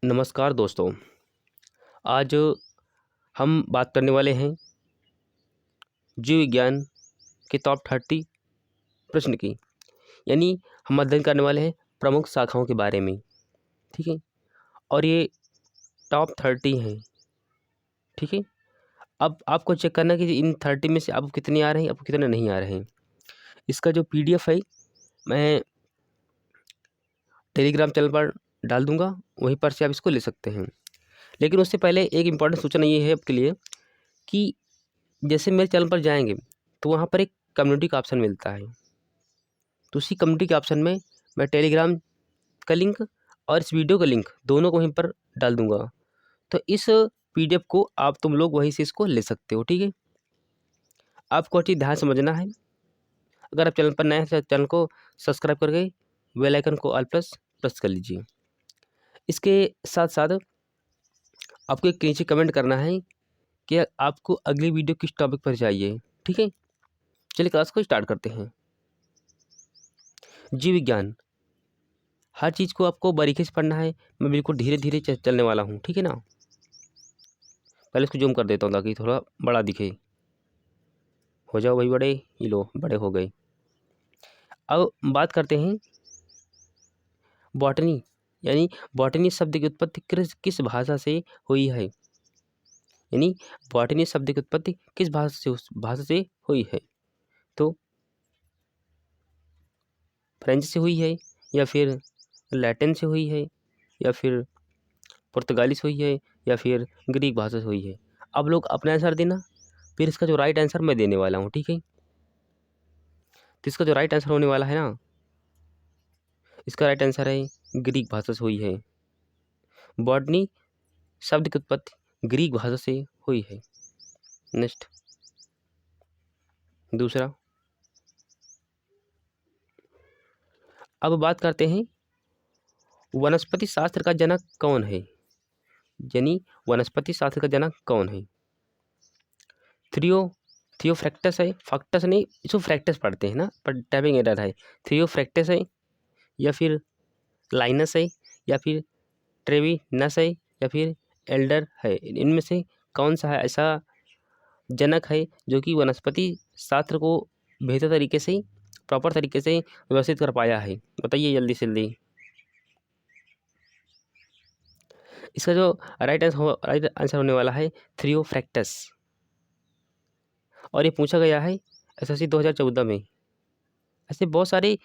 नमस्कार दोस्तों। आज हम बात करने वाले हैं जीव विज्ञान के टॉप 30 प्रश्न की। यानी हम अध्ययन करने वाले हैं प्रमुख शाखाओं के बारे में। ठीक है। और ये टॉप 30 हैं। ठीक है। अब आपको चेक करना है कि इन 30 में से आपको कितने आ रहे हैं, आपको कितने नहीं आ रहे हैं। इसका जो PDF है मैं टेलीग्राम चैनल पर डाल दूंगा, वहीं पर से आप इसको ले सकते हैं। लेकिन उससे पहले एक इम्पॉर्टेंट सूचना ये है आपके लिए कि जैसे मेरे चैनल पर जाएंगे तो वहाँ पर एक कम्युनिटी का ऑप्शन मिलता है। तो उसी कम्युनिटी के ऑप्शन में मैं टेलीग्राम का लिंक और इस वीडियो का लिंक दोनों को वहीं पर डाल दूंगा। तो इस PDF को आप तुम लोग वहीं से इसको ले सकते हो। ठीक है। आपको चीज़ ध्यान समझना है। अगर आप चैनल पर नए हैं तो चैनल को सब्सक्राइब करके बेल आइकन को ऑल प्लस प्रेस कर लीजिए। इसके साथ साथ आपको एक नीचे कमेंट करना है कि आपको अगली वीडियो किस टॉपिक पर चाहिए। ठीक है। चलिए क्लास को स्टार्ट करते हैं। जीव विज्ञान, हर चीज़ को आपको बारीकी से पढ़ना है। मैं बिल्कुल धीरे धीरे चलने वाला हूँ। ठीक है ना। पहले इसको जूम कर देता हूँ ताकि थोड़ा बड़ा दिखे। हो जाओ भाई बड़े, ये लो बड़े हो गए। अब बात करते हैं बॉटनी। यानी बॉटनी शब्द की उत्पत्ति किस भाषा से हुई है। यानी बॉटनी शब्द की उत्पत्ति किस भाषा से हुई है। तो फ्रेंच से हुई है, या फिर लैटिन से हुई है, या फिर पुर्तगाली से हुई है, या फिर ग्रीक भाषा से हुई है। अब लोग अपना आंसर देना, फिर इसका जो राइट आंसर मैं देने वाला हूँ। ठीक है। तो इसका जो राइट आंसर होने वाला है ना, इसका राइट आंसर है ग्रीक भाषा से हुई है। बॉटनी शब्द की उत्पत्ति ग्रीक भाषा से हुई है। नेक्स्ट, दूसरा। अब बात करते हैं वनस्पति शास्त्र का जनक कौन है। यानी वनस्पति शास्त्र का जनक कौन है। थियोफ्रैक्टस है, फैक्टस नहीं, इसको फ्रैक्टस पढ़ते हैं ना, पर टाइपिंग एरर है। थियोफ्रैक्टस है, या फिर लाइनस है, या फिर ट्रेविनस है, या फिर एल्डर है। इनमें से कौन सा है ऐसा जनक है जो कि वनस्पति शास्त्र को बेहतर तरीके से, प्रॉपर तरीके से व्यवस्थित कर पाया है। बताइए जल्दी से जल्दी। इसका जो राइट आंसर होने वाला है थियोफ्रैक्टस। और ये पूछा गया है SSC 2014 में। ऐसे बहुत सारे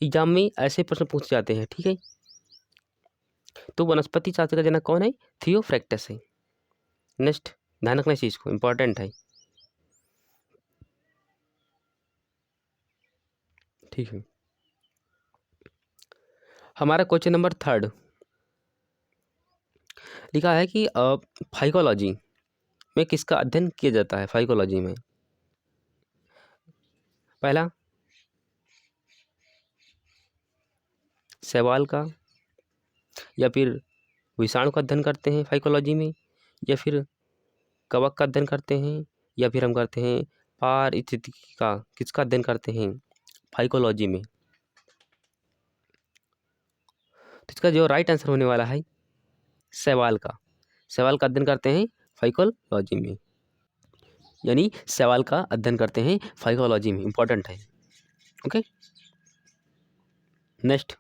एग्जाम में ऐसे प्रश्न पूछे जाते हैं। ठीक है। तो वनस्पति शास्त्र का जनक कौन है। थियोफ्रैक्टस है। नेक्स्ट, ध्यान रखना इस चीज़ को, इम्पोर्टेंट है। ठीक है। हमारा क्वेश्चन नंबर 3 लिखा है कि फाइकोलॉजी में किसका अध्ययन किया जाता है। फाइकोलॉजी में पहला शैवाल का, या फिर विषाणु का अध्ययन करते हैं फाइकोलॉजी में, या फिर कवक का अध्ययन करते हैं, या फिर हम करते हैं पारिस्थितिकी का। किसका अध्ययन करते हैं फाइकोलॉजी में। तो इसका जो राइट आंसर होने वाला है शैवाल का। शैवाल का अध्ययन करते हैं फाइकोलॉजी में। यानी शैवाल का अध्ययन करते हैं फाइकोलॉजी में। इंपॉर्टेंट है। Okay. Next,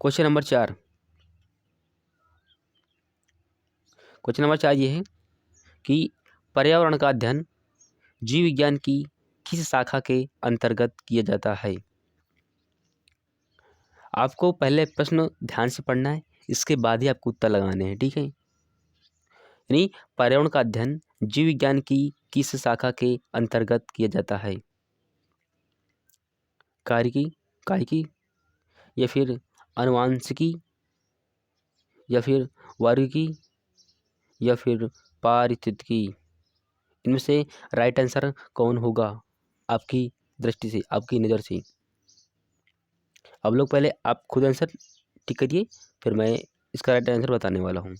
question number 4। Question number 4 ये है कि पर्यावरण का अध्ययन जीव विज्ञान की किस शाखा के अंतर्गत किया जाता है। आपको पहले प्रश्न ध्यान से पढ़ना है, इसके बाद ही आपको उत्तर लगाने हैं। ठीक है। यानी पर्यावरण का अध्ययन जीव विज्ञान की किस शाखा के अंतर्गत किया जाता है। कारिकी, कायिकी, या फिर आनुवांशिकी, या फिर वर्गिकी, या फिर पारिस्थितिकी। इनमें से राइट आंसर कौन होगा आपकी दृष्टि से, आपकी नज़र से। अब लोग पहले आप खुद आंसर टिक करिए, फिर मैं इसका राइट आंसर बताने वाला हूँ।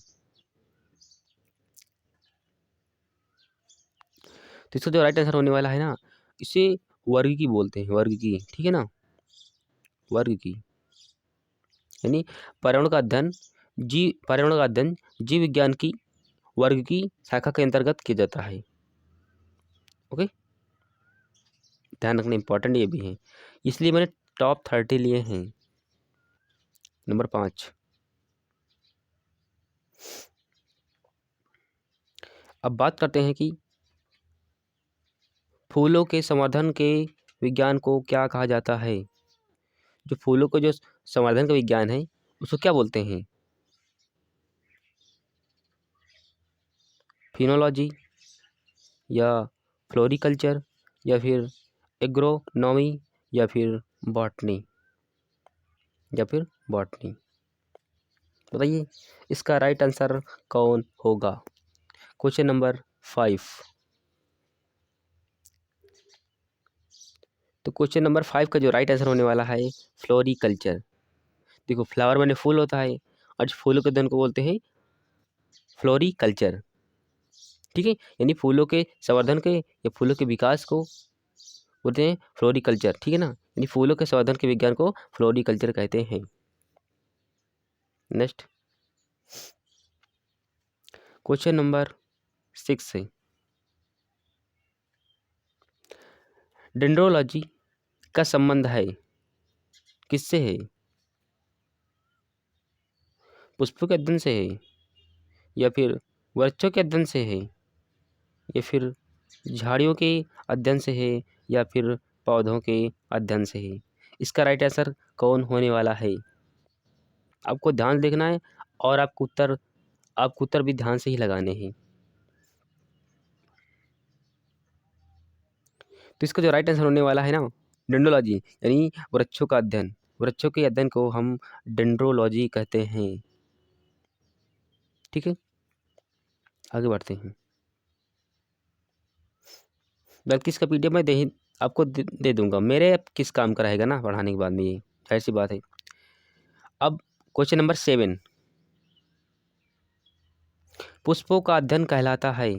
तो इसका जो राइट आंसर होने वाला है ना, इसे वर्गिकी बोलते हैं, वर्गिकी। ठीक है ना। वर्ग की, यानी पर्यावरण का अध्ययन जीव विज्ञान की वर्ग की शाखा के अंतर्गत किया जाता है। ओके, ध्यान रखना इंपॉर्टेंट ये भी है, इसलिए मैंने टॉप 30 लिए हैं। नंबर 5, अब बात करते हैं कि फूलों के संवर्धन के विज्ञान को क्या कहा जाता है। जो फूलों को जो संवर्धन का विज्ञान है उसको क्या बोलते हैं? फिनोलॉजी या फ्लोरिकल्चर या फिर एग्रोनॉमी या फिर बॉटनी बताइए इसका राइट आंसर कौन होगा। क्वेश्चन नंबर 5, तो क्वेश्चन नंबर 5 का जो राइट आंसर होने वाला है फ्लोरिकल्चर। देखो, फ्लावर माने फूल होता है और फूलों के अध्ययन को बोलते हैं फ्लोरिकल्चर। ठीक है, यानी फूलों के संवर्धन के या फूलों के विकास को बोलते हैं फ्लोरिकल्चर। ठीक है ना, यानी फूलों के संवर्धन के विज्ञान को फ्लोरिकल्चर कहते हैं। नेक्स्ट क्वेश्चन नंबर 6 है, डेंड्रोलॉजी का संबंध है किससे है? पुष्पों के अध्ययन से है या फिर वृक्षों के अध्ययन से है या फिर झाड़ियों के अध्ययन से है या फिर पौधों के अध्ययन से है? इसका राइट आंसर कौन होने वाला है? आपको ध्यान देखना है और आपको उत्तर भी ध्यान से ही लगाने हैं। तो इसका जो राइट आंसर होने वाला है ना, डेंड्रोलॉजी, यानी वृक्षों का अध्ययन। वृक्षों के अध्ययन को हम डेंड्रोलॉजी कहते हैं। ठीक है, आगे बढ़ते हैं। बल्कि इसका पीडीएफ मैं आपको दे दूंगा, मेरे किस काम का रहेगा ना पढ़ाने के बाद में, ये जाहिर सी बात है। अब क्वेश्चन नंबर 7, पुष्पों का अध्ययन कहलाता है।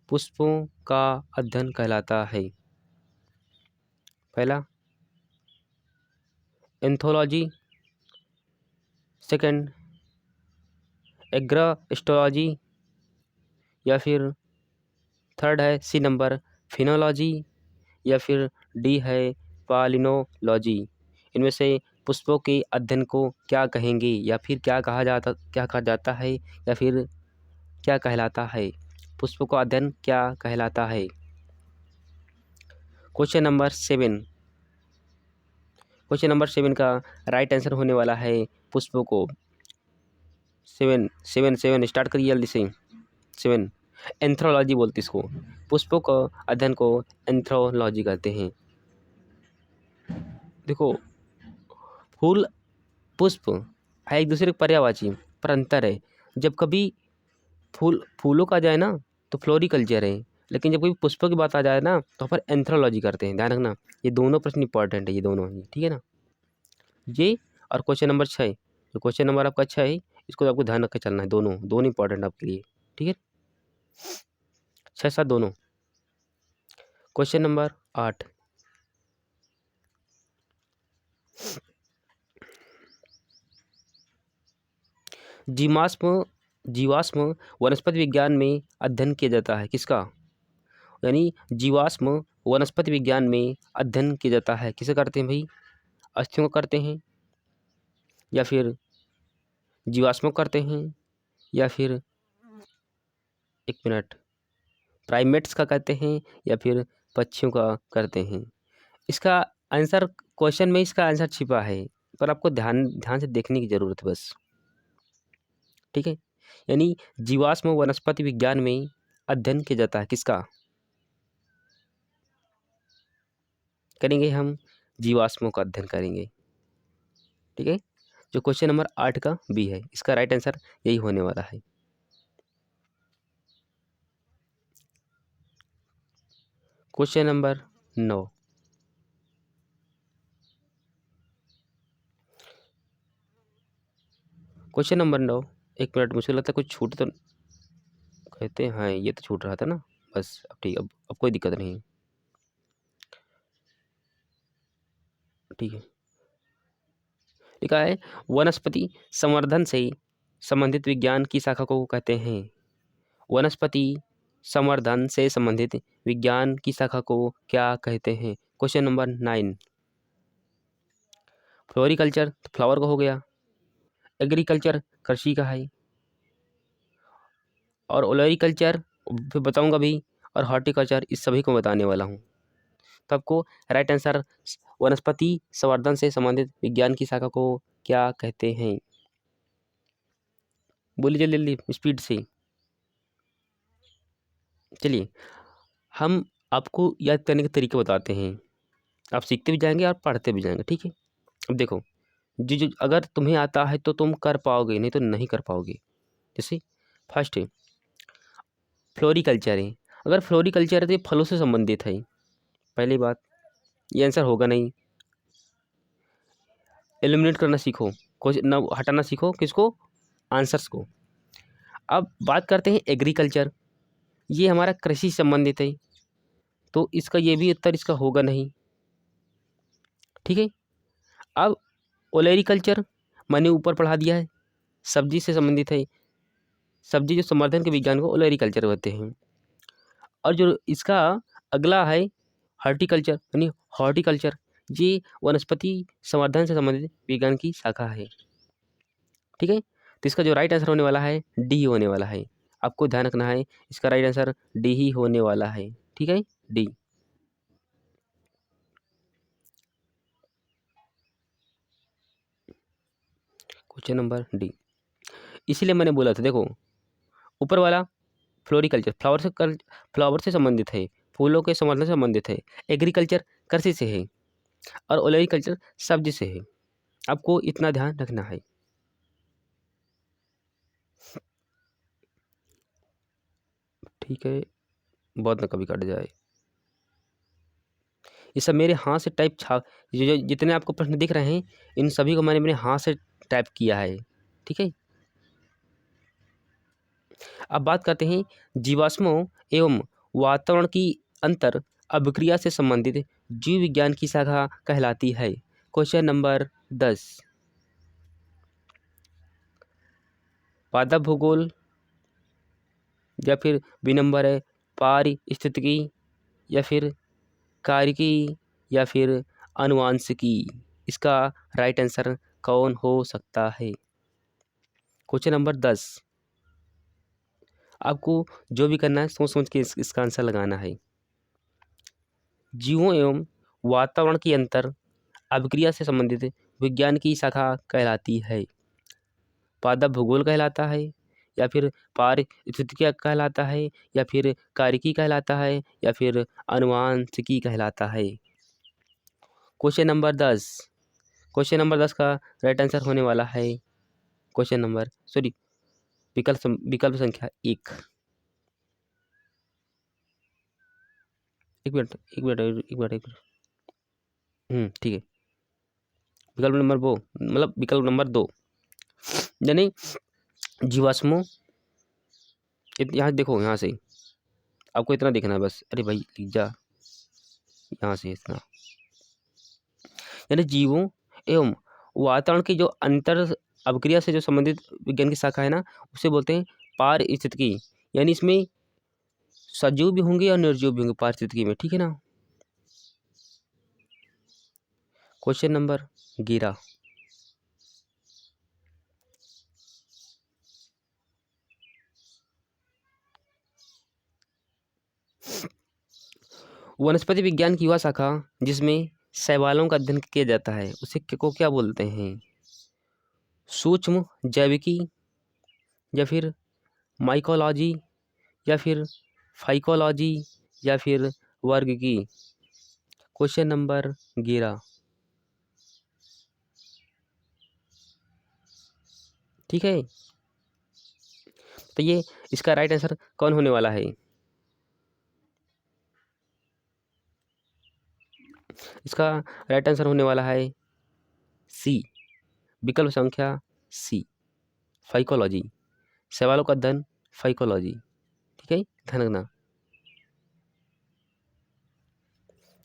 पुष्पों का अध्ययन कहलाता है पहला एंथोलॉजी, सेकंड एग्रोस्टोलॉजी या फिर थर्ड है सी नंबर फिनोलॉजी या फिर डी है पालिनोलॉजी। इनमें से पुष्पों के अध्ययन को क्या कहेंगे या फिर क्या कहा जाता है या फिर क्या कहलाता है? पुष्पों का अध्ययन क्या कहलाता है? क्वेश्चन नंबर 7 का राइट आंसर होने वाला है पुष्पों को 7 स्टार्ट करिए जल्दी से। 7 एंथ्रोलॉजी बोलते इसको, पुष्पों का अध्ययन को एंथ्रोलॉजी कहते हैं। देखो, फूल पुष्प है एक दूसरे के पर्यायवाची, पर अंतर है। जब कभी फूलों का जाए ना तो फ्लोरिकल्चर है, लेकिन जब कभी पुष्पों की बात आ जाए ना तो पर एंथ्रोलॉजी करते हैं। ध्यान रखना, ये दोनों प्रश्न इंपॉर्टेंट है, ये दोनों ही, ठीक है ना। ये और क्वेश्चन नंबर 6, जो क्वेश्चन नंबर आपका 6 है, इसको आपको ध्यान रख के चलना है। दोनों इंपॉर्टेंट आपके लिए, ठीक है। 6-7 दोनों। क्वेश्चन नंबर 8, जीवाश्म वनस्पति विज्ञान में अध्ययन किया जाता है किसका? यानी जीवाश्म वनस्पति विज्ञान में अध्ययन किया जाता है किसे करते हैं भाई? अस्थियों को करते हैं या फिर जीवाश्मों को करते हैं या फिर एक मिनट प्राइमेट्स का करते हैं या फिर पक्षियों का करते हैं? इसका आंसर क्वेश्चन में इसका आंसर छिपा है, पर आपको ध्यान ध्यान से देखने की ज़रूरत है बस, ठीक है। यानी जीवाश्म वनस्पति विज्ञान में अध्ययन किया जाता है किसका? करेंगे हम जीवाश्मों का अध्ययन करेंगे, ठीक है। जो क्वेश्चन नंबर 8 का बी है, इसका राइट आंसर यही होने वाला है। क्वेश्चन नंबर 9, क्वेश्चन नंबर 9, एक मिनट, मुझे लगता है कुछ छूट तो कहते हैं, हाँ ये तो छूट रहा था ना, बस अब ठीक, अब कोई दिक्कत नहीं, ठीक है। लिखा है वनस्पति संवर्धन से संबंधित विज्ञान की शाखा को कहते हैं। वनस्पति संवर्धन से संबंधित विज्ञान की शाखा को क्या कहते हैं? Question number 9। फ्लोरिकल्चर तो फ्लावर का हो गया, एग्रीकल्चर कृषि का है, और ओलरिकल्चर फिर बताऊंगा भी, और हॉर्टिकल्चर इस सभी को बताने वाला हूँ। तो आपको राइट आंसर वनस्पति संवर्धन से संबंधित विज्ञान की शाखा को क्या कहते हैं? बोलिए जल्दी जल्दी स्पीड से। चलिए हम आपको याद करने के तरीके बताते हैं, आप सीखते भी जाएंगे और पढ़ते भी जाएंगे, ठीक है। अब देखो, जो जो अगर तुम्हें आता है तो तुम कर पाओगे, नहीं तो नहीं कर पाओगे। जैसे फर्स्ट है फ्लोरिकल्चर है। अगर फ्लोरिकल्चर है तो ये फलों से संबंधित है, पहली बात, ये आंसर होगा नहीं। एलिमिनेट करना सीखो, क्वेश्चन ना हटाना सीखो, किसको? आंसर्स को। अब बात करते हैं एग्रीकल्चर, ये हमारा कृषि से संबंधित है, तो इसका ये भी उत्तर इसका होगा नहीं, ठीक है। अब ओलेरिकल्चर मैंने ऊपर पढ़ा दिया है, सब्जी से संबंधित है, सब्जी जो संवर्धन के विज्ञान को ओलेरिकल्चर कहते हैं। और जो इसका अगला है हॉर्टिकल्चर, यानी हॉर्टिकल्चर, ये वनस्पति संवर्धन से संबंधित विज्ञान की शाखा है, ठीक है। तो इसका जो राइट आंसर होने वाला है डी होने वाला है। आपको ध्यान रखना है, इसका राइट आंसर डी ही होने वाला है, ठीक है, डी। Question number D. इसीलिए मैंने बोला था, देखो ऊपर वाला फ्लोरिकल्चर फ्लावर से संबंधित है, फूलों के संवर्धन से संबंधित है, एग्रीकल्चर कृषि से है, और ओलेरिकल्चर सब्जी से है। आपको इतना ध्यान रखना है। ठीक है, बहुत ना कभी कट जाए। ये सब मेरे हाथ से टाइप जो जितने आपको प्रश्न दिख रहे हैं, इन सभी को मैंने मेरे हाथ से टाइप किया है, ठीक है। अब बात करते हैं जीवाश्मों एवं वातावरण की अंतर अभिक्रिया से संबंधित जीव विज्ञान की शाखा कहलाती है। Question number 10। पादप भूगोल, या फिर बी नंबर है पारिस्थितिकी, या फिर कार्यकी, या फिर आनुवांशिकी। इसका राइट आंसर कौन हो सकता है? Question number 10। आपको जो भी करना है सोच सोच के इसका आंसर लगाना है। जीवों एवं वातावरण की अंतर अभिक्रिया से संबंधित विज्ञान की शाखा कहलाती है। पादप भूगोल कहलाता है, या फिर पारिस्थितिकी कहलाता है, या फिर कार्यकी कहलाता है, या फिर आनुवांशिकी कहलाता है। Question number 10। क्वेश्चन नंबर 10 का राइट आंसर होने वाला है क्वेश्चन नंबर सॉरी विकल्प संख्या 1। एक मिनट एक मिनट एक मिनट एक मिनट, ठीक है। विकल्प नंबर विकल्प नंबर 2, यानी जीवाश्मों, यहाँ देखो, यहाँ से आपको इतना देखना है बस। अरे भाई लिख जा, यहाँ से इतना, यानी जीवों एवं वातावरण की जो अंतर अभिक्रिया से जो संबंधित विज्ञान की शाखा है ना, उसे बोलते हैं पारिस्थितिकी। यानी इसमें सजीव भी होंगे और निर्जीव भी होंगे पारिस्थितिकी में, ठीक है ना। Question number 11। वनस्पति विज्ञान की वह शाखा जिसमें शैवालों का अध्ययन किया जाता है, उसे को क्या बोलते हैं? सूक्ष्म जैविकी, या फिर माइकोलॉजी, या फिर फाइकोलॉजी, या फिर वर्गकी। क्वेश्चन नंबर 11, ठीक है। तो ये इसका राइट आंसर कौन होने वाला है? इसका राइट आंसर होने वाला है सी, विकल्प संख्या सी, फाइकोलॉजी, सवालों का अध्ययन, फाइकोलॉजी, ठीक है, ध्यान रखना,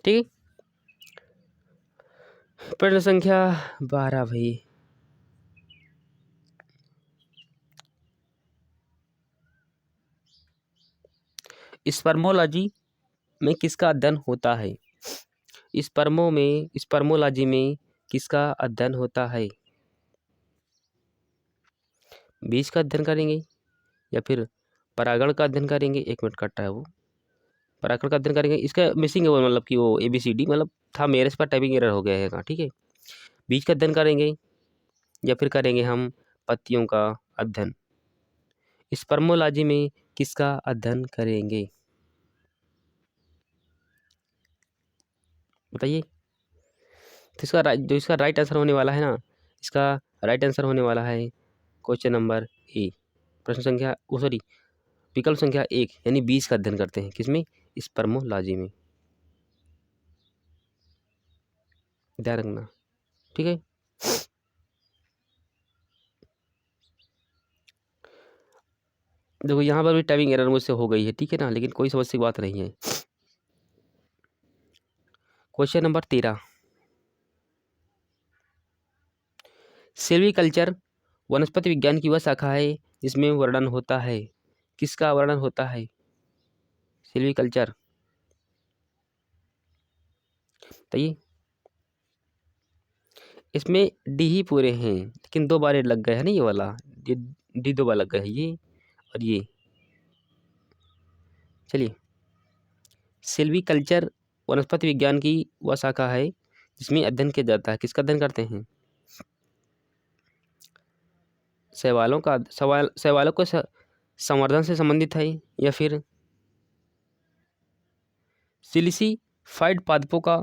ठीक है। प्रश्न संख्या 12 भाई, स्पर्मोलॉजी में किसका अध्ययन होता है? स्पर्मोलॉजी में किसका अध्ययन होता है? बीज का अध्ययन करेंगे या फिर परागण का अध्ययन करेंगे? 1 मिनट कट रहा है वो। परागण का अध्ययन करेंगे, इसका मिसिंग है वो, मतलब कि वो ABCD मतलब था मेरे से, पर टाइपिंग एरर हो गया है। ठीक है, बीज का अध्ययन करेंगे या फिर करेंगे हम पत्तियों का अध्ययन? स्पर्मोलॉजी में किसका अध्ययन करेंगे? बताइए। तो इसका राइट आंसर होने वाला है ना, इसका राइट आंसर होने वाला है क्वेश्चन नंबर ए, प्रश्न संख्या सॉरी विकल्प संख्या 1, यानी बीज का अध्ययन करते हैं किसमें? स्पर्मोलॉजी में। ध्यान रखना, ठीक है। देखो यहाँ पर भी टाइपिंग एरर मुझसे हो गई है, ठीक है ना, लेकिन कोई समस्या की बात नहीं है। क्वेश्चन नंबर 13, सिल्वीकल्चर वनस्पति विज्ञान की वह शाखा है जिसमें वर्णन होता है, किसका वर्णन होता है? सिल्वीकल्चर, बताइए। इसमें डी ही पूरे हैं, लेकिन 2 बार ये लग गए है ना, ये वाला डी 2 बार लग गए है, ये और ये। चलिए, सिल्वीकल्चर वनस्पति विज्ञान की वह शाखा है जिसमें अध्ययन किया जाता है, किसका अध्ययन करते हैं? शैवालों को संवर्धन से संबंधित है, या फिर सिलिसिफाइड पादपों का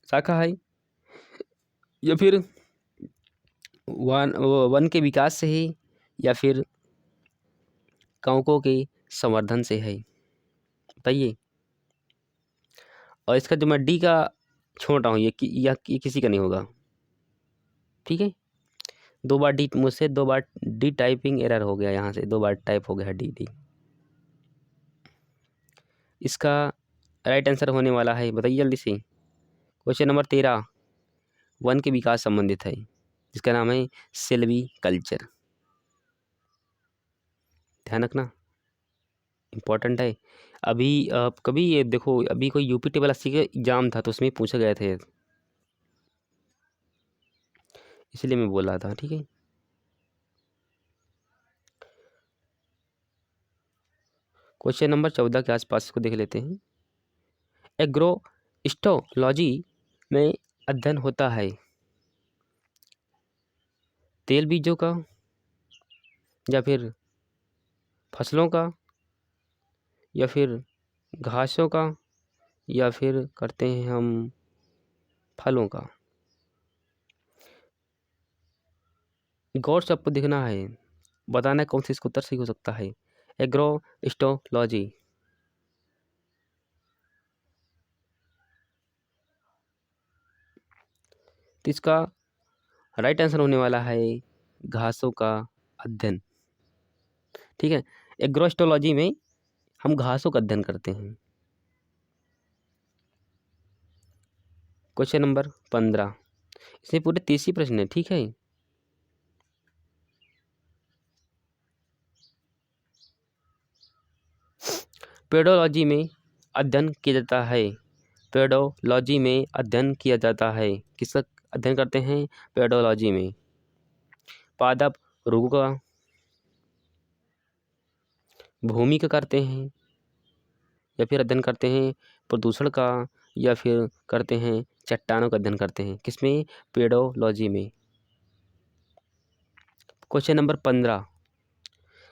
शाखा है, या फिर वन के विकास से है, या फिर कवकों के संवर्धन से है? बताइए। और इसका जो मैं डी का छोड़ रहा हूँ, ये किसी का नहीं होगा, ठीक है। 2 बार डी मुझसे 2 बार डी टाइपिंग एरर हो गया, यहाँ से 2 बार टाइप हो गया डी। इसका राइट आंसर होने वाला है, बताइए जल्दी से। क्वेश्चन नंबर 13 वन के विकास संबंधित है, जिसका नाम है सिल्वीकल्चर। ध्यान रखना, इम्पोर्टेंट है। अभी कभी ये देखो, अभी कोई यूपी टेबल 80 का एग्जाम था, तो उसमें पूछे गए थे, इसलिए मैं बोल रहा था, ठीक है। क्वेश्चन नंबर 14 के आसपास को देख लेते हैं। एग्रोस्टोलॉजी में अध्ययन होता है तेल बीजों का, या फिर फसलों का, या फिर घासों का, या फिर करते हैं हम फलों का? गौर से आपको दिखना है, बताना है कौन सी इसका उत्तर सही हो सकता है। एग्रोस्टोलॉजी, तो इसका राइट आंसर होने वाला है घासों का अध्ययन, ठीक है। एग्रोस्टोलॉजी में हम घासों का अध्ययन करते हैं। क्वेश्चन नंबर 15, इसमें पूरे 30 ही प्रश्न है, ठीक है। पेडोलॉजी में अध्ययन किया जाता है, पेडोलॉजी में अध्ययन किया जाता है, किसका अध्ययन करते हैं? पेडोलॉजी में पादप रोगों का, भूमि का करते हैं, या फिर अध्ययन करते हैं प्रदूषण का, या फिर करते हैं चट्टानों का अध्ययन करते हैं, किसमें? पेडोलॉजी में। क्वेश्चन नंबर 15,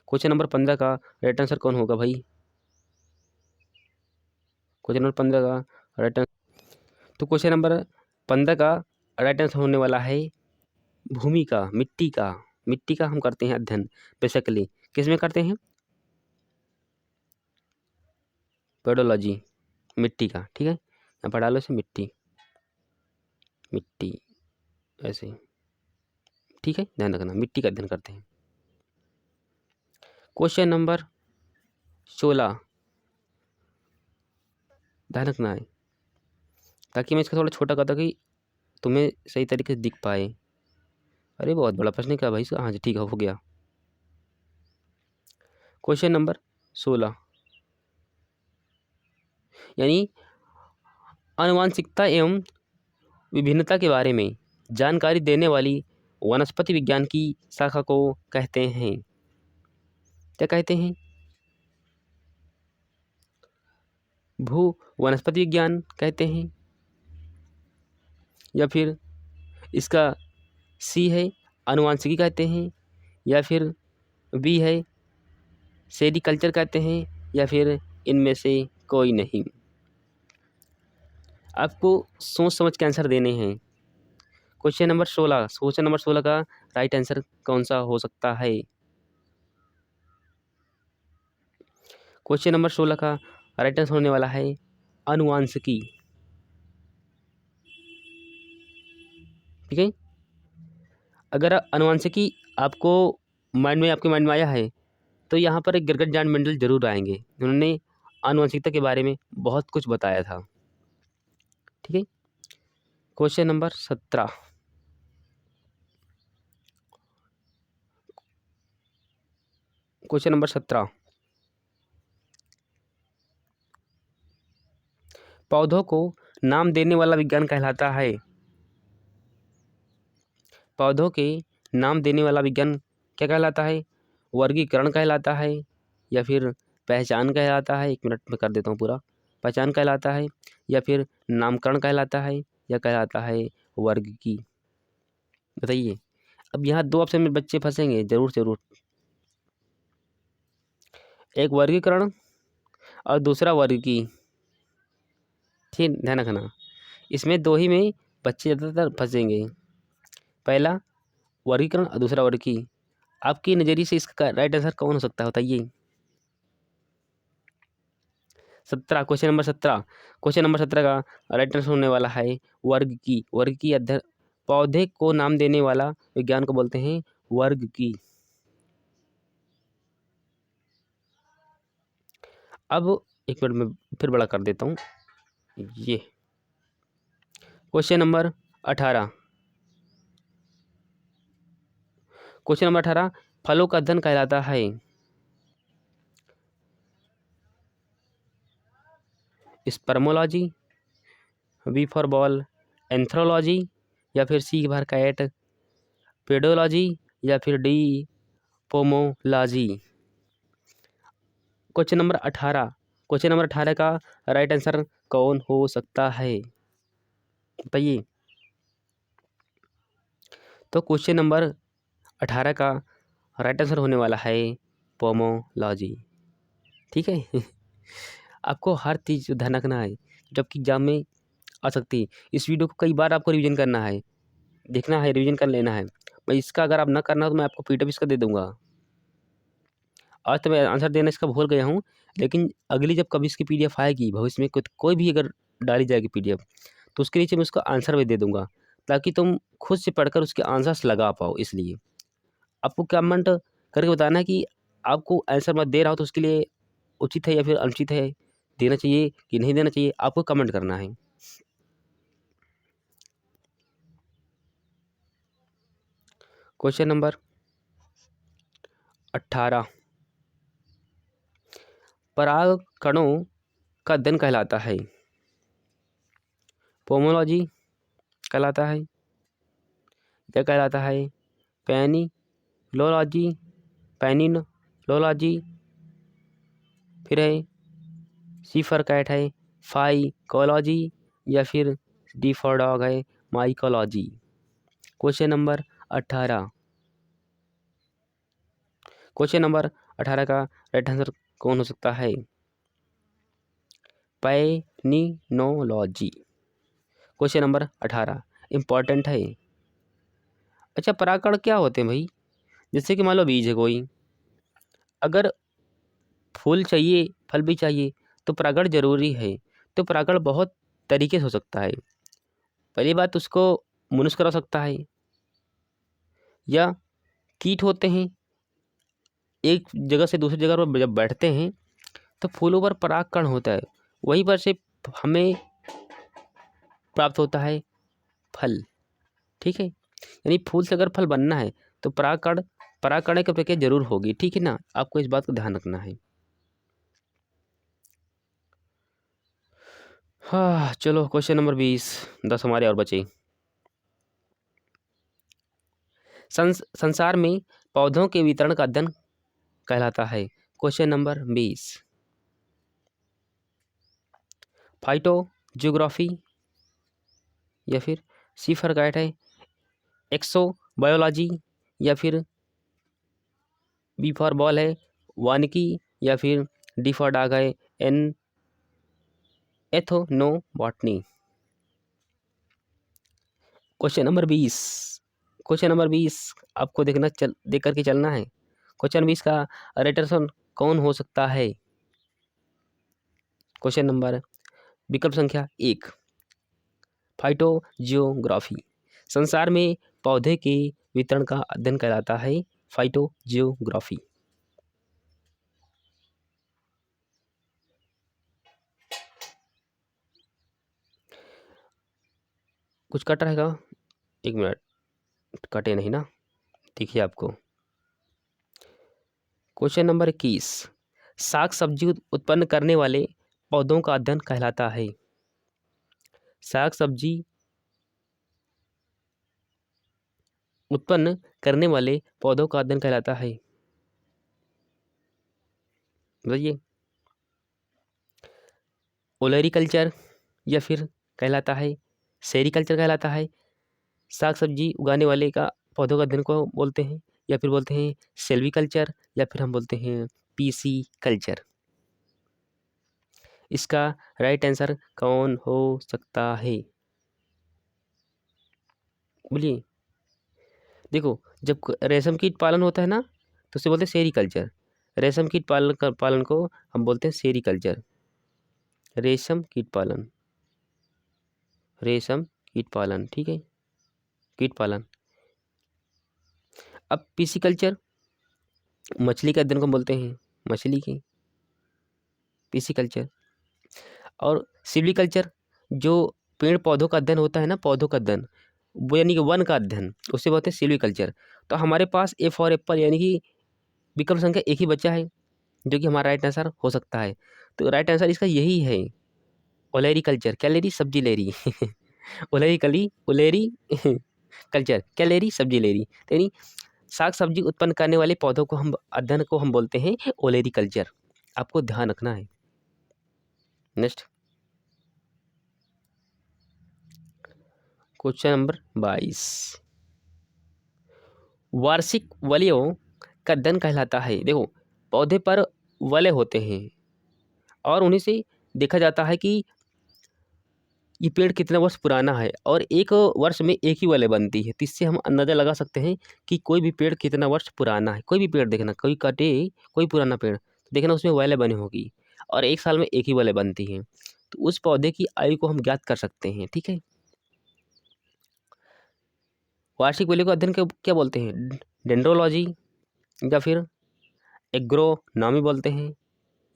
क्वेश्चन नंबर 15 का राइट आंसर कौन होगा भाई? क्वेश्चन नंबर 15 का राइट आंसर, तो क्वेश्चन नंबर 15 का राइट आंसर होने वाला है भूमि का, मिट्टी का हम करते हैं अध्ययन बेसिकली, किसमें करते हैं? पेडोलॉजी, मिट्टी का, ठीक है। यहाँ पर डालो से मिट्टी, ऐसे, ठीक है, ध्यान रखना, मिट्टी का अध्ययन करते हैं। क्वेश्चन नंबर 16, ध्यान रखना है, ताकि मैं इसका थोड़ा छोटा करता कि तुम्हें सही तरीके से दिख पाए। अरे बहुत बड़ा प्रश्न है क्या भाई? हाँ जी, ठीक है, हो गया। क्वेश्चन नंबर 16, यानी आनुवांशिकता एवं विभिन्नता के बारे में जानकारी देने वाली वनस्पति विज्ञान की शाखा को कहते हैं, क्या कहते हैं? भू वनस्पति विज्ञान कहते हैं, या फिर इसका सी है आनुवांशिकी कहते हैं, या फिर बी है सेरिकल्चर कहते हैं, या फिर इनमें से कोई नहीं। आपको सोच समझ के आंसर देने हैं। क्वेश्चन नंबर 16 का राइट आंसर कौन सा हो सकता है? क्वेश्चन नंबर 16 का राइट आंसर होने वाला है आनुवांशिकी। ठीक है, अगर आनुवांशिकी आपको आपके माइंड में आया है तो यहाँ पर एक गिरगट जान मंडल जरूर आएंगे, उन्होंने आनुवंशिकता के बारे में बहुत कुछ बताया था। ठीक है, क्वेश्चन नंबर 17। क्वेश्चन नंबर 17, पौधों को नाम देने वाला विज्ञान कहलाता है। पौधों के नाम देने वाला विज्ञान क्या कहलाता है? वर्गीकरण कहलाता है, या फिर पहचान कहलाता है? 1 मिनट में कर देता हूँ पूरा। पहचान कहलाता है, या फिर नामकरण कहलाता है, या कहलाता है वर्ग की? बताइए। अब यहाँ 2 ऑप्शन में बच्चे फंसेंगे जरूर। एक वर्गीकरण और दूसरा वर्ग की। ठीक, ध्यान रखना, इसमें 2 ही में बच्चे ज़्यादातर फंसेंगे। पहला वर्गीकरण और दूसरा वर्ग की। आपके नज़रिए से इसका राइट आंसर कौन हो सकता है बताइए? 17, क्वेश्चन नंबर 17। क्वेश्चन नंबर 17 का राइट आंसर होने वाला है वर्ग की। वर्ग की अध्ययन, पौधे को नाम देने वाला विज्ञान को बोलते हैं वर्ग की। अब 1 मिनट में फिर बड़ा कर देता हूँ। ये क्वेश्चन नंबर 18। क्वेश्चन नंबर 18, फलों का अध्ययन कहलाता है स्पर्मोलॉजी, बी फॉर बॉल एंथ्रोलॉजी, या फिर सी फॉर कैट पेडोलॉजी, या फिर D pomology. Question number 18, question number 18 का राइट आंसर कौन हो सकता है बताइए? तो क्वेश्चन नंबर 18 का राइट आंसर होने वाला है पोमोलॉजी। ठीक है आपको हर चीज़ ध्यान रखना है, जबकि एग्जाम में आ सकती है। इस वीडियो को कई बार आपको रिवीजन करना है, देखना है, रिवीजन कर लेना है। मैं इसका अगर आप ना करना हो तो मैं आपको पीडीएफ इसका दे दूंगा। आज तो मैं आंसर देना इसका भूल गया हूँ, लेकिन अगली जब कभी इसकी पीडीएफ आएगी भविष्य में, कोई भी अगर डाली जाएगी पीडीएफ, तो उसके नीचे मैं उसका आंसर भी दे दूंगा, ताकि तुम खुद से पढ़कर उसके आंसर्स लगा पाओ। इसलिए आपको कमेंट करके बताना है कि आपको आंसर मैं दे रहा हूँ तो उसके लिए उचित है या फिर अनुचित है, देना चाहिए कि नहीं देना चाहिए, आपको कमेंट करना है। क्वेश्चन नंबर 18, पराग कणों का अध्ययन कहलाता है पोमोलॉजी कहलाता है, क्या कहलाता है? पेनिलोलॉजी, पेनिनोलॉजी, फिर है सी फॉर कैट है फाइकोलॉजी, या फिर डी फॉर डॉग है mycology. Question number 18, question number 18 का राइट आंसर कौन हो सकता है? पेनिनोलॉजी। क्वेश्चन नंबर 18 इम्पॉर्टेंट है। अच्छा, परागकण क्या होते हैं भाई? जैसे कि मान लो बीज है कोई, अगर फूल चाहिए फल भी चाहिए तो परागण जरूरी है। तो परागण बहुत तरीके से हो सकता है। पहली बात, उसको मनुष्य करा सकता है, या कीट होते हैं एक जगह से दूसरी जगह पर जब बैठते हैं तो फूलों पर परागकण होता है, वहीं पर से हमें प्राप्त होता है फल। ठीक है, यानी फूल से अगर फल बनना है तो परागकण की प्रक्रिया जरूर होगी। ठीक है ना, आपको इस बात को ध्यान रखना है। हाँ चलो क्वेश्चन नंबर 20, 10 हमारे और बचे। संसार में पौधों के वितरण का अध्ययन कहलाता है। Question number 20। फाइटो जियोग्राफी या फिर सी फॉर कैट है, एक्सो बायोलॉजी या फिर बी फॉर बॉल है वानिकी या फिर डी फॉर डॉग है an ethnobotany. Question number 20। Question number 20 आपको देख करके चलना है। क्वेश्चन 20 का राइटर कौन हो सकता है? क्वेश्चन नंबर विकल्प संख्या 1 फाइटो जियोग्राफी। संसार में पौधे के वितरण का अध्ययन कहलाता है फाइटो जियोग्राफी। कुछ कट रहेगा? 1 मिनट, कटे नहीं ना, देखिए आपको। क्वेश्चन नंबर 21 साग सब्जी उत्पन्न करने वाले पौधों का अध्ययन कहलाता है। साग सब्जी उत्पन्न करने वाले पौधों का अध्ययन कहलाता है, बताइए। ओलेरिकल्चर या फिर कहलाता है सेरिकल्चर कहलाता है। साग सब्जी उगाने वाले का पौधों का अध्ययन को बोलते हैं, या फिर बोलते हैं सेल्वीकल्चर, या फिर हम बोलते हैं पीसी कल्चर। इसका राइट आंसर कौन हो सकता है? बोलिए। देखो, जब रेशम कीट पालन होता है ना, तो उसे बोलते हैं सेरिकल्चर। रेशम कीट पालन को हम बोलते हैं सेरिकल्चर। रेशम कीट पालन, रेशम कीट पालन, ठीक है, कीट पालन। अब पिसिकल्चर मछली के अध्ययन को बोलते हैं, मछली की पिसिकल्चर। और सिल्वीकल्चर जो पेड़ पौधों का अध्ययन होता है ना, पौधों का अध्ययन, वो यानी कि वन का अध्ययन, उसे बोलते हैं सिल्वीकल्चर। तो हमारे पास ए फॉर एप्पल यानी कि विकल्प संख्या 1 ही बचा है, जो कि हमारा राइट आंसर हो सकता है। तो राइट आंसर इसका यही है, ओलेरिकल्चर। क्या लेरी? सब्जी लेरी। ओलेरी कल्चर, क्या लेरी? सब्जी लेरी। तो यानी साग सब्जी उत्पन्न करने वाले पौधों को हम अध्ययन को हम बोलते हैं ओलेरिकल्चर। आपको ध्यान रखना है। नेक्स्ट क्वेश्चन नंबर 22 वार्षिक वलयों का अध्ययन कहलाता है। देखो, पौधे पर वलय होते हैं और उन्हीं से देखा जाता है कि ये पेड़ कितना वर्ष पुराना है, और एक वर्ष में एक ही वलय बनती है। तो इससे हम अंदाज़ा लगा सकते हैं कि कोई भी पेड़ कितना वर्ष पुराना है। कोई भी पेड़ देखना, कोई कटे, कोई पुराना पेड़ देखना, उसमें वलय बनी होगी और 1 साल में एक ही वलय बनती है। तो उस पौधे की आयु को हम ज्ञात कर सकते हैं, ठीक है। वार्षिक वलय को अध्ययन क्या बोलते हैं? डेंड्रोलॉजी, या फिर एग्रोनॉमी बोलते हैं,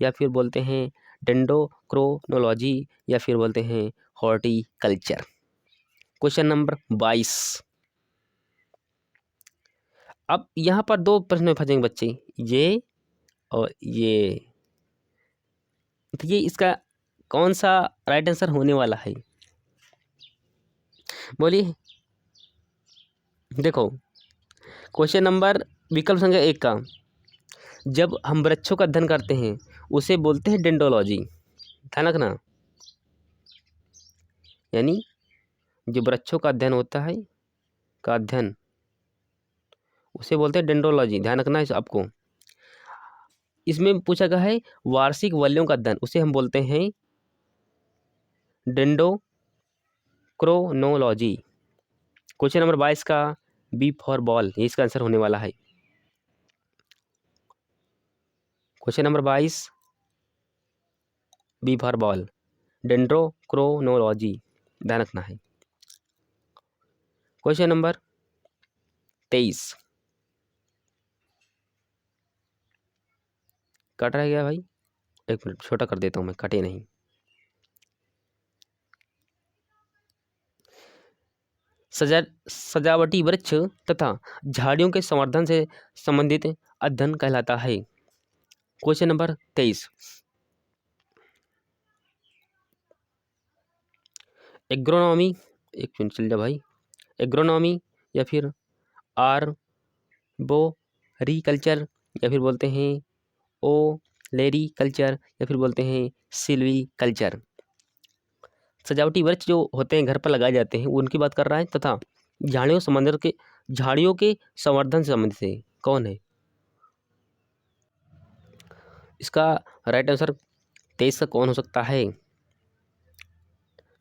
या फिर बोलते हैं डेंड्रोक्रोनोलॉजी, या फिर बोलते हैं हॉर्टिकल्चर। Question number 22। अब यहाँ पर 2 प्रश्न में फंसेंगे बच्चे, ये और ये। तो ये इसका कौन सा राइट आंसर होने वाला है? बोलिए। देखो, क्वेश्चन नंबर विकल्प संख्या 1 का, जब हम वृक्षों का अध्ययन करते हैं उसे बोलते हैं डेंड्रोलॉजी। ध्यान रखना, यानी जो वृक्षों का अध्ययन होता है, का अध्ययन, उसे बोलते हैं डेंड्रोलॉजी। ध्यान रखना है आपको। इसमें पूछा गया है वार्षिक वलयों का अध्ययन, उसे हम बोलते हैं डेंड्रोक्रोनोलॉजी। क्वेश्चन नंबर 22 का बी फॉर बॉल, ये इसका आंसर होने वाला है। Question number 22 B for ball, dendrochronology, ध्यान रखना है। क्वेश्चन नंबर 23 कट रह गया भाई, 1 मिनट छोटा कर देता हूँ मैं, कटे नहीं। सजावटी वृक्ष तथा झाड़ियों के संवर्धन से संबंधित अध्ययन कहलाता है। क्वेश्चन नंबर 23 एग्रोनॉमी, एक मिनट चल जा भाई, एग्रोनॉमी या फिर आर्बोरिकल्चर या फिर बोलते हैं ओलेरी कल्चर या फिर बोलते हैं सिल्वी कल्चर। सजावटी वृक्ष जो होते हैं घर पर लगाए जाते हैं वो उनकी बात कर रहा है, तथा झाड़ियों के संवर्धन से संबंधित है। कौन है इसका राइट आंसर 23 का कौन हो सकता है?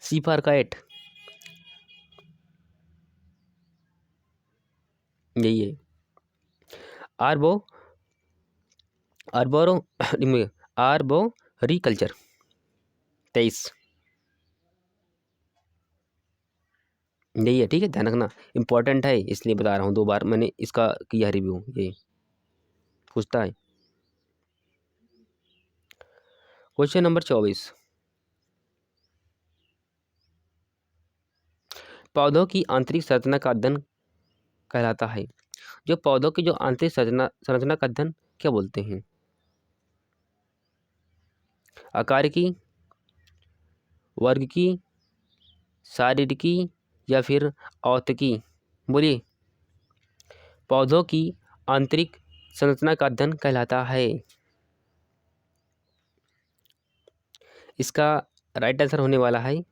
सीफारकाइट, यही है। आर्बो आर्बोरो आर्बोरिकल्चर 23 यही है। ठीक है, ध्यान रखना, इंपॉर्टेंट है इसलिए बता रहा हूँ, 2 बार मैंने इसका किया रिव्यू, ये पूछता है। क्वेश्चन नंबर 24, पौधों की आंतरिक संरचना का अध्ययन कहलाता है। जो पौधों की जो आंतरिक संरचना का अध्ययन क्या बोलते हैं? आकार की, वर्ग की, शारीरिकी या फिर औतकी? बोलिए। पौधों की आंतरिक संरचना का अध्ययन कहलाता है। इसका राइट आंसर होने वाला है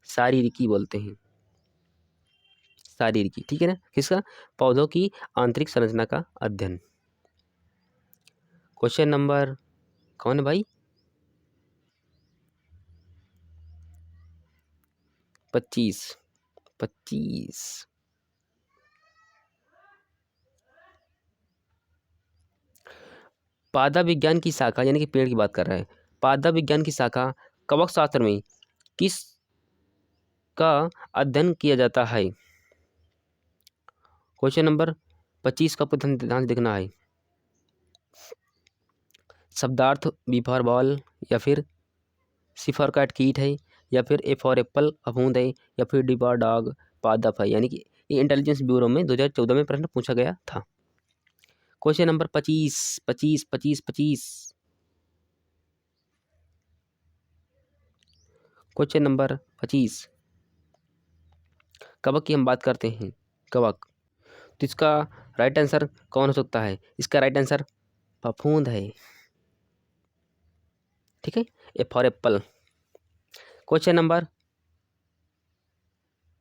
शारीरिकी बोलते हैं, शारीरिकी। ठीक है ना, किसका? पौधों की आंतरिक संरचना का अध्ययन। क्वेश्चन नंबर कौन है भाई? 25 पादप विज्ञान की शाखा, यानी कि पेड़ की बात कर रहा है। पादप विज्ञान की शाखा कवक शास्त्र में किस का अध्ययन किया जाता है? क्वेश्चन नंबर 25 का ध्यान से देखना है। शब्दार्थ बी फॉर बॉल या फिर सी फॉर कैट कीट है या फिर ए फॉर एप्पल फफूंद है या फिर डी फॉर डॉग पादप है। यानी कि ये इंटेलिजेंस ब्यूरो में 2014 में प्रश्न पूछा गया था। Question number 25। क्वेश्चन नंबर 25, कवक की हम बात करते हैं, कवक। तो इसका राइट आंसर कौन हो सकता है? इसका राइट आंसर फफूंद है। ठीक है, A for Apple. Question number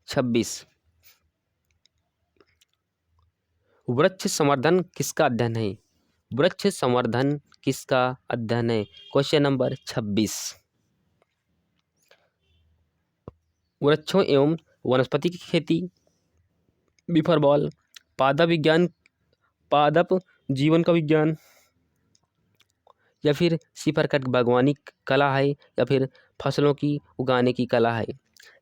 26, वृक्ष संवर्धन किसका अध्ययन है? वृक्ष संवर्धन किसका अध्ययन है? क्वेश्चन नंबर 26, वृक्षों एवं वनस्पति की खेती, बी फॉर बॉल पादप विज्ञान, पादप जीवन का विज्ञान या फिर सी फॉर कैट बागवानी कला है या फिर फसलों की उगाने की कला है।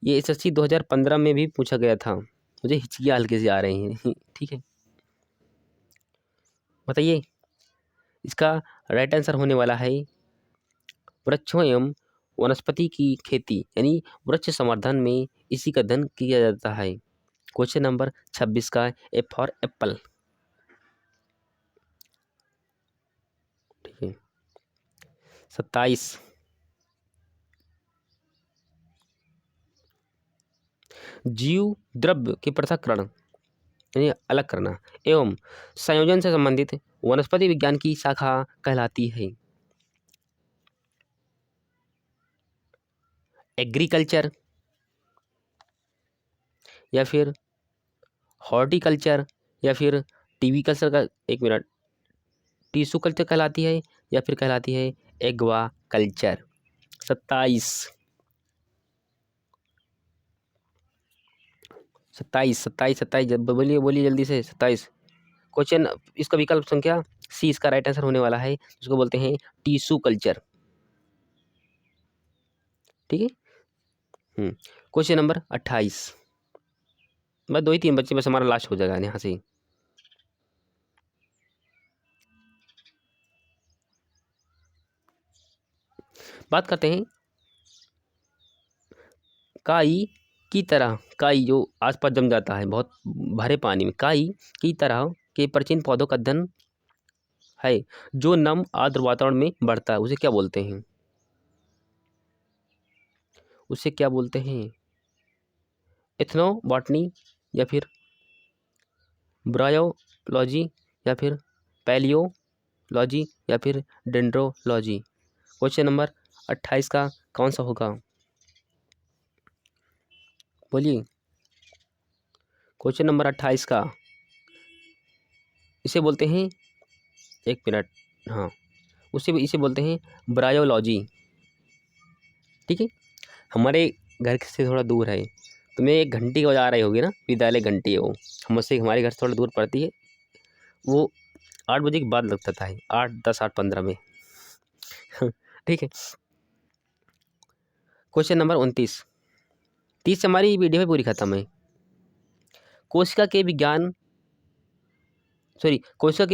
ये एसएससी 2015 में भी पूछा गया था। मुझे हिचकियाँ हल्के से आ रही हैं। ठीक है, बताइए। इसका राइट आंसर होने वाला है वृक्षों एवं वनस्पति की खेती, यानी वृक्ष संवर्धन में इसी का अध्ययन किया जाता है। क्वेश्चन नंबर 26 का ए फॉर एप्पल। ठीक है, 27, जीव द्रव्य के पृथक्करण यानी अलग करना एवं संयोजन से संबंधित वनस्पति विज्ञान की शाखा कहलाती है। एग्रीकल्चर या फिर हॉर्टिकल्चर या फिर टीवी कल्चर का, एक मिनट, टिश्यू कल्चर कहलाती है या फिर कहलाती है एग्वा कल्चर। 27 बोलिए बोलिए जल्दी से। 27 क्वेश्चन, इसका विकल्प संख्या सी इसका राइट आंसर होने वाला है, जिसको बोलते हैं टिश्यू कल्चर। ठीक है। क्वेश्चन नंबर 28, बस 2 ही 3 बच्चे, बस हमारा लास्ट हो जाएगा यहाँ से। बात करते हैं काई की तरह, काई जो आसपास जम जाता है बहुत भरे पानी में, काई की तरह के प्राचीन पौधों का अध्ययन है जो नम आर्द्र वातावरण में बढ़ता है, उसे क्या बोलते हैं? उसे क्या बोलते हैं? एथनोबॉटनी या फिर ब्रायोलॉजी या फिर पैलियोलॉजी या फिर डेंड्रोलॉजी। क्वेश्चन नंबर 28 का कौन सा होगा, बोलिए। क्वेश्चन नंबर 28 का इसे बोलते हैं, एक मिनट, हाँ, इसे बोलते हैं ब्रायोलॉजी। ठीक है, हमारे घर से थोड़ा दूर है, तो मैं 1 घंटे की बजा रही होगी ना, विद्यालय घंटी है वो, हमसे हमारे घर से थोड़ा दूर पड़ती है, वो 8 बजे के बाद लगता था, 8:10 8:15 में। ठीक है, क्वेश्चन नंबर 29, 30 से हमारी वीडियो है पूरी खत्म है। कोशिका के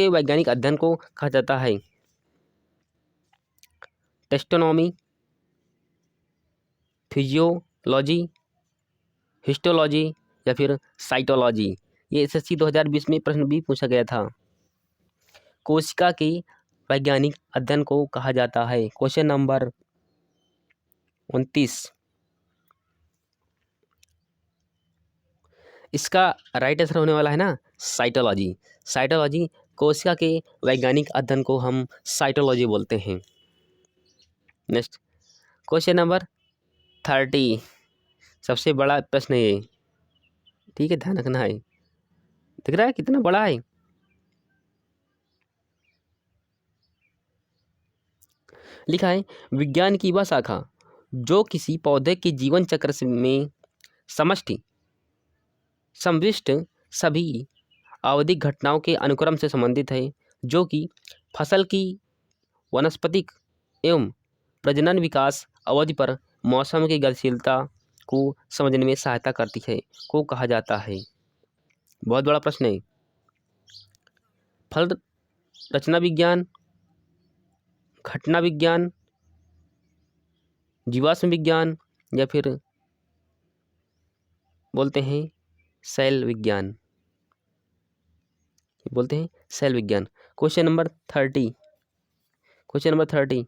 वैज्ञानिक अध्ययन को कहा जाता है टेस्टोनॉमी, फिजियोलॉजी, हिस्टोलॉजी या फिर साइटोलॉजी। ये SSC 2020 में प्रश्न भी पूछा गया था। कोशिका के वैज्ञानिक अध्ययन को कहा जाता है, क्वेश्चन नंबर 29, इसका राइट आंसर होने वाला है ना साइटोलॉजी। साइटोलॉजी, कोशिका के वैज्ञानिक अध्ययन को हम साइटोलॉजी बोलते हैं। नेक्स्ट क्वेश्चन नंबर 30, सबसे बड़ा प्रश्न है ये, ठीक है, ध्यान रखना है। दिख रहा है कितना बड़ा है। लिखा है विज्ञान की वह शाखा जो किसी पौधे के जीवन चक्र में समष्टि संविष्ट सभी आवधिक घटनाओं के अनुक्रम से संबंधित है, जो कि फसल की वनस्पतिक एवं प्रजनन विकास अवधि पर मौसम की गतिशीलता को समझने में सहायता करती है, को कहा जाता है। बहुत बड़ा प्रश्न है। फल रचना विज्ञान, घटना विज्ञान, जीवाश्म विज्ञान या फिर बोलते हैं सेल विज्ञान, बोलते हैं सेल विज्ञान। क्वेश्चन नंबर 30, क्वेश्चन नंबर 30,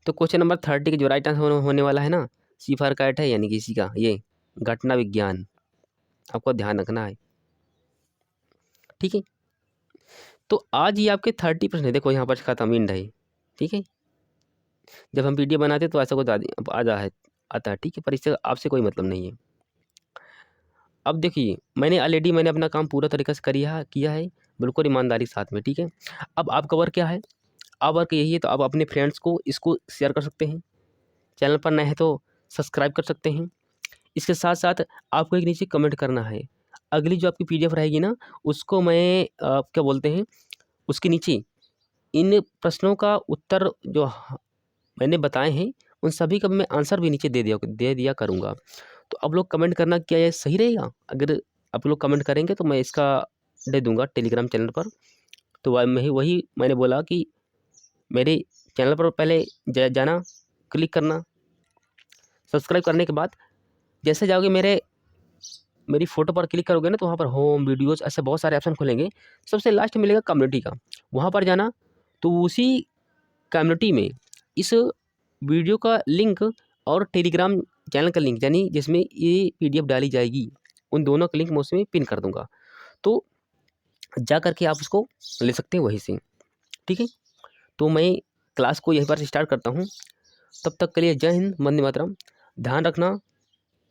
तो क्वेश्चन नंबर 30 के जो राइट आंसर होने वाला है ना, सिफर कैट है, यानी कि इसी का ये घटना विज्ञान, आपको ध्यान रखना है। ठीक है, तो आज ये आपके 30 प्रश्न है, देखो यहाँ पर खत्म इंड है। ठीक है, जब हम वीडियो बनाते तो ऐसा कुछ आता है, ठीक है, पर इससे आपसे कोई मतलब नहीं है। अब देखिए, मैंने अपना काम पूरा तरीके से किया है, बिल्कुल ईमानदारी के साथ में। ठीक है, अब आपका वर्क क्या है, अब वर्क यही है, तो आप अपने फ्रेंड्स को इसको शेयर कर सकते हैं, चैनल पर नए हैं तो सब्सक्राइब कर सकते हैं। इसके साथ साथ आपको एक नीचे कमेंट करना है, अगली जो आपकी PDF रहेगी ना, उसको मैं क्या बोलते हैं, उसके नीचे इन प्रश्नों का उत्तर जो मैंने बताए हैं, उन सभी का मैं आंसर भी नीचे दे दिया करूँगा। तो आप लोग कमेंट करना, क्या ये सही रहेगा? अगर आप लोग कमेंट करेंगे तो मैं इसका दे दूँगा टेलीग्राम चैनल पर। तो वही मैंने बोला कि मेरे चैनल पर पहले जाना, क्लिक करना, सब्सक्राइब करने के बाद जैसे जाओगे मेरी फ़ोटो पर क्लिक करोगे ना, तो वहाँ पर होम, वीडियोज़, ऐसे बहुत सारे ऑप्शन खुलेंगे। सबसे लास्ट में मिलेगा कम्युनिटी का, वहाँ पर जाना, तो उसी कम्युनिटी में इस वीडियो का लिंक और टेलीग्राम चैनल का लिंक, यानी जिसमें ये PDF डाली जाएगी, उन दोनों का लिंक मैं उसमें पिन कर दूँगा। तो जा कर के आप उसको ले सकते हैं वहीं से। ठीक है, तो मैं क्लास को यहीं पर से स्टार्ट करता हूँ। तब तक के लिए जय हिंद, वंदे मातरम। ध्यान रखना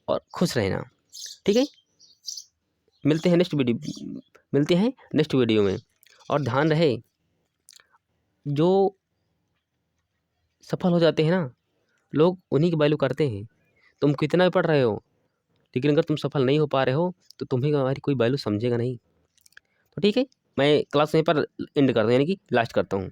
और खुश रहना। ठीक है, मिलते हैं नेक्स्ट वीडियो में। और ध्यान रहे, जो सफल हो जाते हैं ना लोग, उन्हीं की वैल्यू करते हैं। तुम कितना भी पढ़ रहे हो, लेकिन अगर तुम सफल नहीं हो पा रहे हो, तो तुम्हें हमारी कोई वैल्यू समझेगा नहीं। तो ठीक है, मैं क्लास यहीं पर एंड करता हूँ, यानी कि लास्ट करता हूँ।